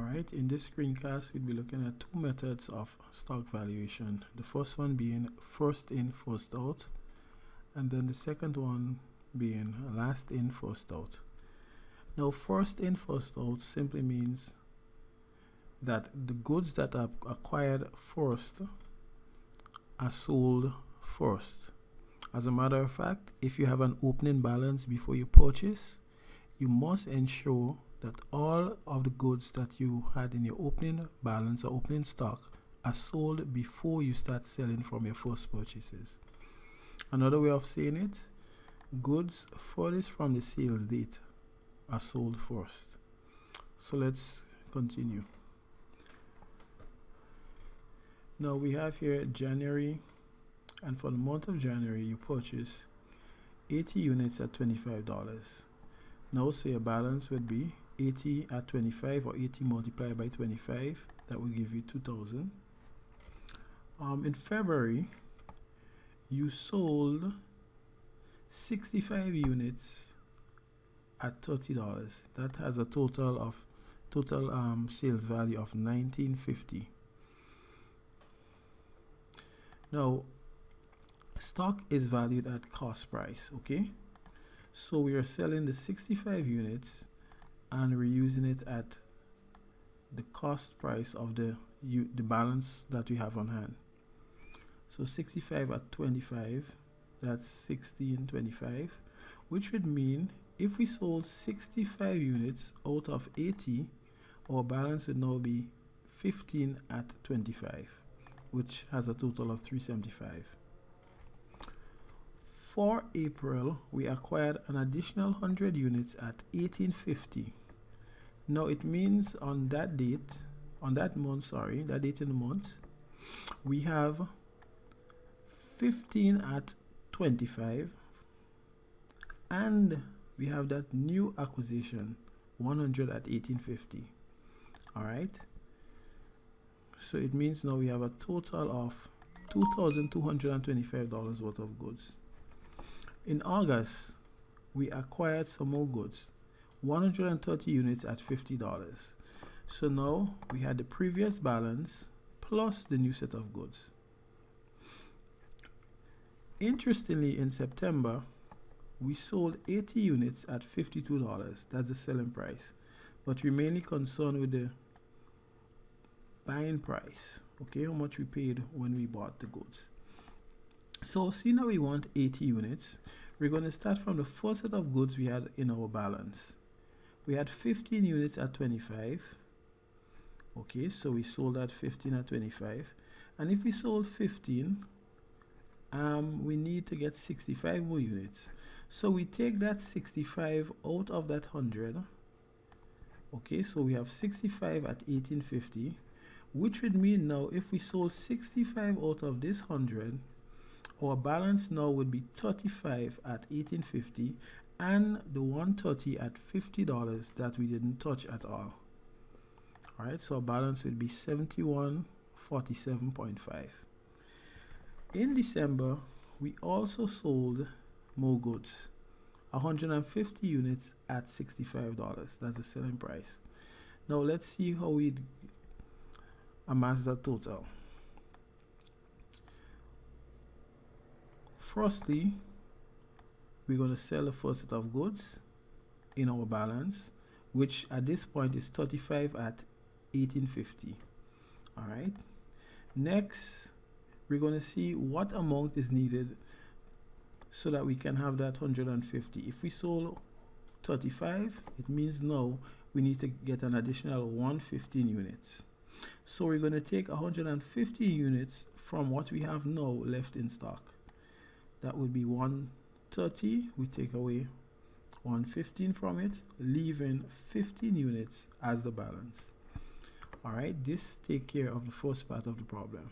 Alright, in this screencast we'll be looking at two methods of stock valuation. The first one being first in, first out, and then the second one being last in, first out. Now first in, first out simply means that the goods that are acquired first are sold first. As a matter of fact, if you have an opening balance before you purchase, you must ensure that all of the goods that you had in your opening balance or opening stock are sold before you start selling from your first purchases. Another way of saying it, goods furthest from the sales date are sold first. So let's continue. Now we have here January, and for the month of January you purchase 80 units at $25. Now so your balance would be 80 at 25, or 80 multiplied by 25, that will give you 2,000. In February you sold 65 units at $30. That has a total sales value of $19.50. Now stock is valued at cost price, okay? So we are selling the 65 units and we're using it at the cost price of the balance that we have on hand. So 65 at 25, that's 16.25, which would mean if we sold 65 units out of 80, our balance would now be 15 at 25, which has a total of 375. For April, we acquired an additional 100 units at $18.50. Now it means on that date in the month, we have 15 at 25, and we have that new acquisition 100 at $18.50. all right, so it means now we have a total of $2,225 worth of goods. In August, we acquired some more goods, 130 units at $50. So now we had the previous balance plus the new set of goods. Interestingly, in September, we sold 80 units at $52. That's the selling price. But we're mainly concerned with the buying price, okay, how much we paid when we bought the goods. So see, now we want 80 units. We're going to start from the first set of goods we had in our balance. We had 15 units at 25. Okay, so we sold at 15 at 25. And if we sold 15, we need to get 65 more units. So we take that 65 out of that 100. Okay, so we have 65 at $18.50, which would mean now if we sold 65 out of this 100, our balance now would be 35 at $18.50 and the 130 at $50 that we didn't touch at all. Alright, so our balance would be 7147.5. In December, we also sold more goods, 150 units at $65. That's the selling price. Now let's see how we amass that total. Firstly, we're going to sell the first set of goods in our balance, which at this point is 35 at $18.50. all right, next we're going to see what amount is needed so that we can have that 150. If we sold 35, it means now we need to get an additional 115 units. So we're going to take 150 units from what we have now left in stock. That would be 130. We take away 115 from it, leaving 15 units as the balance. All right, this takes care of the first part of the problem.